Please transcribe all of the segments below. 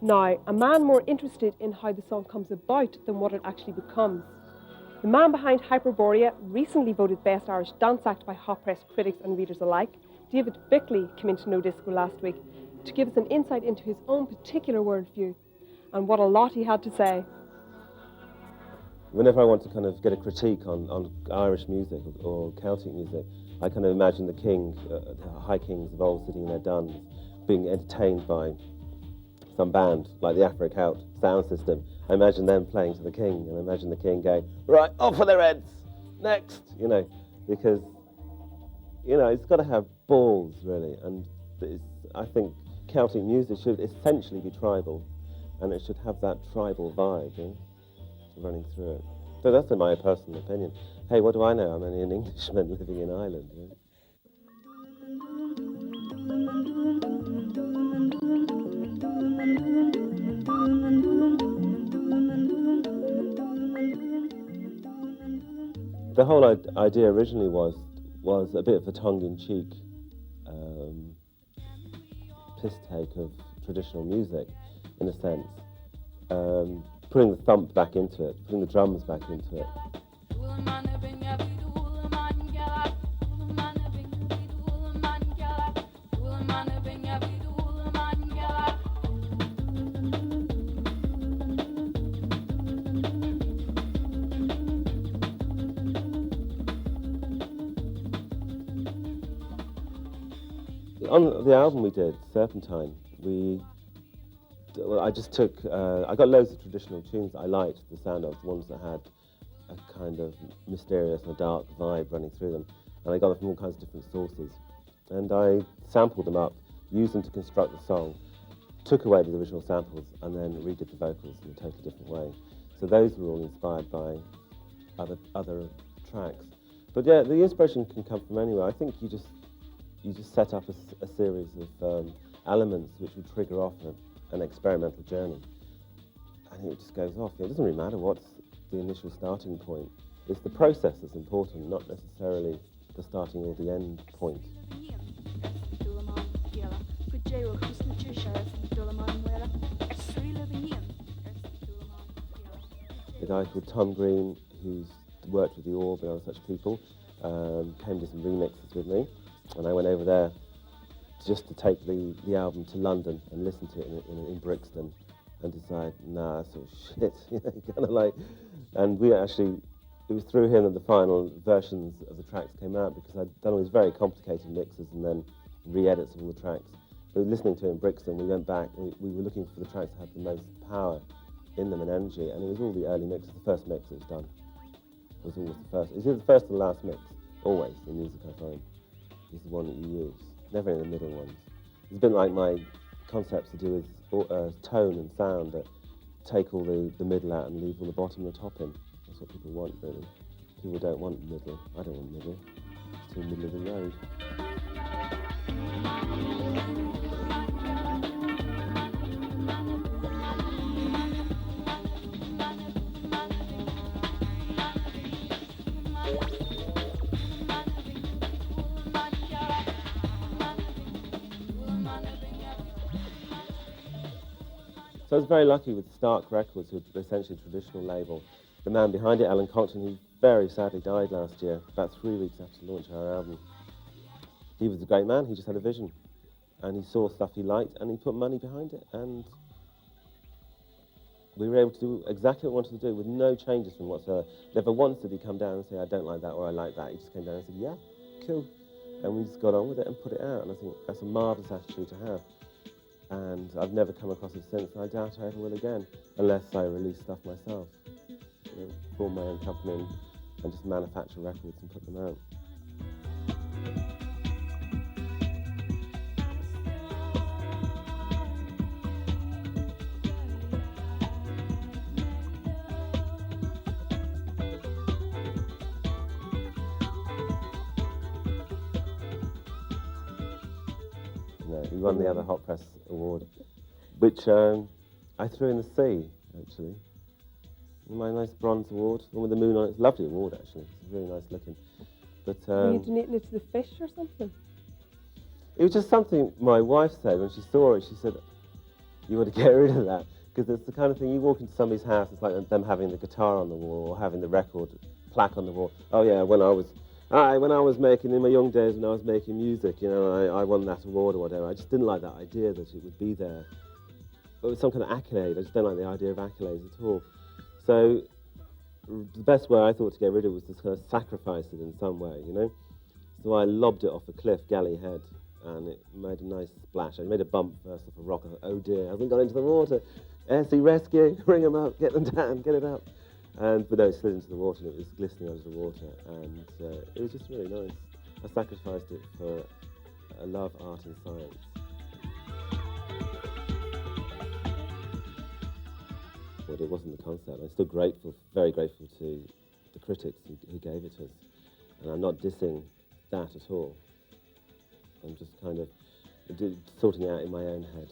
Now, a man more interested in how the song comes about than what it actually becomes. The man behind Borea recently voted Best Irish Dance Act by hot press critics and readers alike. David Bickley came into No Disco last week to give us an insight into his own particular worldview, and what a lot he had to say. Whenever I want to kind of get a critique on Irish music or Celtic music, I kind of imagine the king, the high kings of old sitting in their duns, being entertained by some band, like the Afro-Celt sound system. I imagine them playing to the king, and I imagine the king going, right, off for their heads, next, because, it's got to have balls, really, and I think Celtic music should essentially be tribal, and it should have that tribal vibe, running through it. So that's my personal opinion. Hey, what do I know? I'm only an Englishman living in Ireland. The whole idea originally was a bit of a tongue-in-cheek piss take of traditional music, in a sense. Putting the thump back into it, putting the drums back into it. On the album we did, Serpentine, I just took, I got loads of traditional tunes that I liked the sound of, ones that had a kind of mysterious and dark vibe running through them. And I got them from all kinds of different sources. And I sampled them up, used them to construct the song, took away the original samples, and then redid the vocals in a totally different way. So those were all inspired by other tracks. But yeah, the inspiration can come from anywhere. I think you just set up a series of elements which will trigger off an experimental journey, and it just goes off. It doesn't really matter what's the initial starting point. It's the process that's important, not necessarily the starting or the end point. The guy called Tom Green, who's worked with the Orb and other such people, came to some remixes with me, and I went over there just to take the album to London and listen to it in Brixton, and decide, nah, that's all shit, kind of like. And it was through him that the final versions of the tracks came out, because I'd done all these very complicated mixes and then re-edits of all the tracks. But listening to it in Brixton, we went back, and we were looking for the tracks that had the most power in them and energy, and it was all the early mixes. The first mix that was done was always the first. It's either the first or the last mix, always, in music I find, is the one that you use. Never in the middle ones. It's a bit like my concepts to do with tone and sound, that take all the middle out and leave all the bottom and the top in. That's what people want, really. People don't want middle. I don't want middle. It's too middle of the road. So I was very lucky with Stark Records, who are essentially a traditional label. The man behind it, Alan Compton, who very sadly died last year, about 3 weeks after launching our album. He was a great man. He just had a vision, and he saw stuff he liked, and he put money behind it, and we were able to do exactly what we wanted to do with no changes from whatsoever. Never once did he come down and say, I don't like that, or I like that. He just came down and said, yeah, cool. And we just got on with it and put it out, and I think that's a marvellous attitude to have. And I've never come across it since, and I doubt I ever will again, unless I release stuff myself. Form my own company and just manufacture records and put them out. We won the other Hot Press Award, which I threw in the sea, actually. My nice bronze award, the one with the moon on it. It's a lovely award, actually. It's really nice looking. But were you donating it to the fish or something? It was just something my wife said when she saw it. She said, you want to get rid of that, because it's the kind of thing, you walk into somebody's house, it's like them having the guitar on the wall or having the record plaque on the wall. Oh yeah, when I was making, in my young days when I was making music, you know, I won that award or whatever. I just didn't like that idea that it would be there. It was some kind of accolade. I just don't like the idea of accolades at all. So the best way I thought to get rid of it was to kind of sacrifice it in some way, you know. So I lobbed it off a cliff, galley head, and it made a nice splash. I made a bump first off a rock. I thought, oh dear, I haven't got into the water. SE rescue, bring them up, get them down, get it up. But no, it slid into the water and it was glistening under the water, and it was just really nice. I sacrificed it for a love, art and science. But it wasn't the concept. I'm still grateful, very grateful to the critics who gave it to us. And I'm not dissing that at all. I'm just kind of sorting it out in my own head.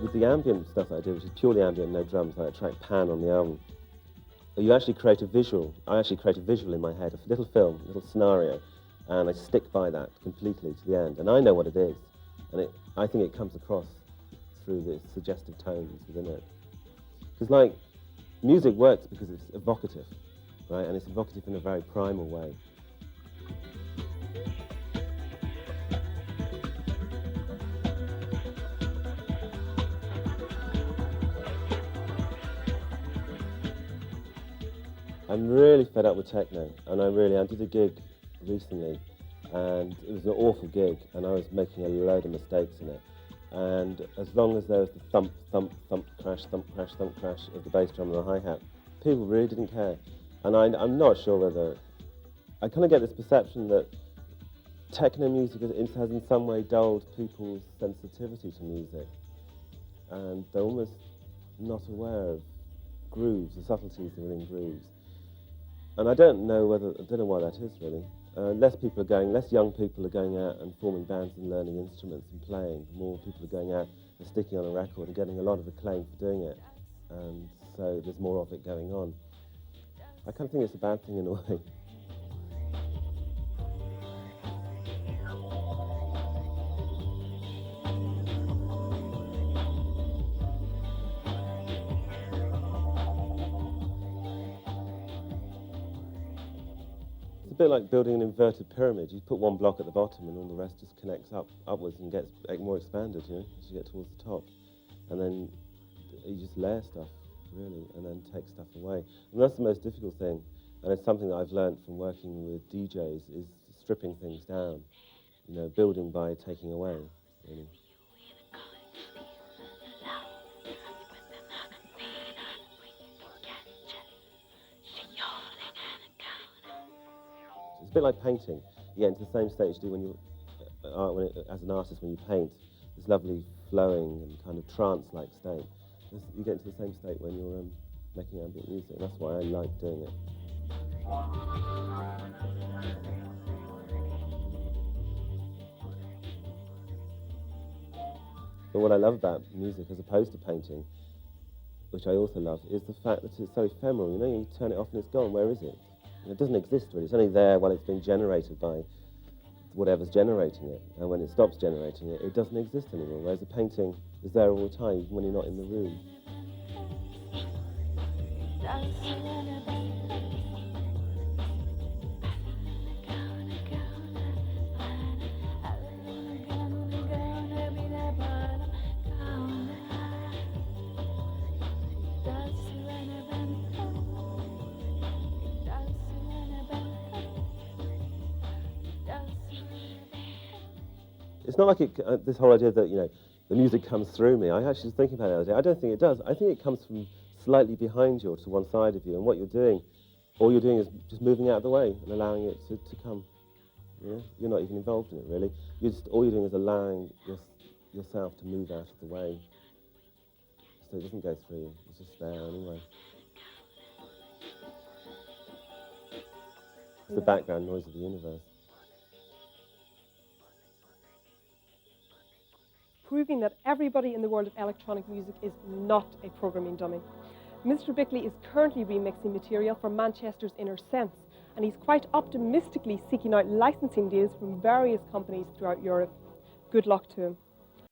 With the ambient stuff that I do, which is purely ambient, no drums, like a track Pan on the album, you actually create a visual. I actually create a visual in my head, a little film, a little scenario, and I stick by that completely to the end. And I know what it is, and I think it comes across through the suggestive tones within it. Because, like, music works because it's evocative, right? And it's evocative in a very primal way. I'm really fed up with techno, and I did a gig recently, and it was an awful gig, and I was making a load of mistakes in it. And as long as there was the thump, thump, thump, crash, thump, crash, thump, crash of the bass drum and the hi-hat, people really didn't care. And I'm not sure whether... I kind of get this perception that techno music has in some way dulled people's sensitivity to music, and they're almost not aware of grooves, the subtleties within grooves. And I don't know why that is really. Less young people are going out and forming bands and learning instruments and playing. More people are going out and sticking on a record and getting a lot of acclaim for doing it. And so there's more of it going on. I kind of think it's a bad thing in a way. It's a bit like building an inverted pyramid. You put one block at the bottom and all the rest just connects upwards and gets more expanded, you know, as you get towards the top. And then you just layer stuff, really, and then take stuff away. And that's the most difficult thing. And it's something that I've learned from working with DJs, is stripping things down, you know, building by taking away, really. It's a bit like painting. You get into the same state you do when you, as an artist, when you paint. This lovely flowing and kind of trance-like state. You get into the same state when you're making ambient music. That's why I like doing it. But what I love about music, as opposed to painting, which I also love, is the fact that it's so ephemeral. You know, you turn it off and it's gone. Where is it? It doesn't exist really. It's only there while it's being generated by whatever's generating it. And when it stops generating it, it doesn't exist anymore. Whereas a painting is there all the time, even when you're not in the room. It's not like this whole idea that, you know, the music comes through me. I actually was thinking about it the other day. I don't think it does. I think it comes from slightly behind you or to one side of you, and what you're doing, all you're doing is just moving out of the way and allowing it to come. You know? You're not even involved in it, really. All you're doing is allowing yourself to move out of the way, so it doesn't go through you. It's just there anyway. It's the background noise of the universe. proving that everybody in the world of electronic music is not a programming dummy. Mr. Bickley is currently remixing material for Manchester's Inner Sense, and he's quite optimistically seeking out licensing deals from various companies throughout Europe. Good luck to him.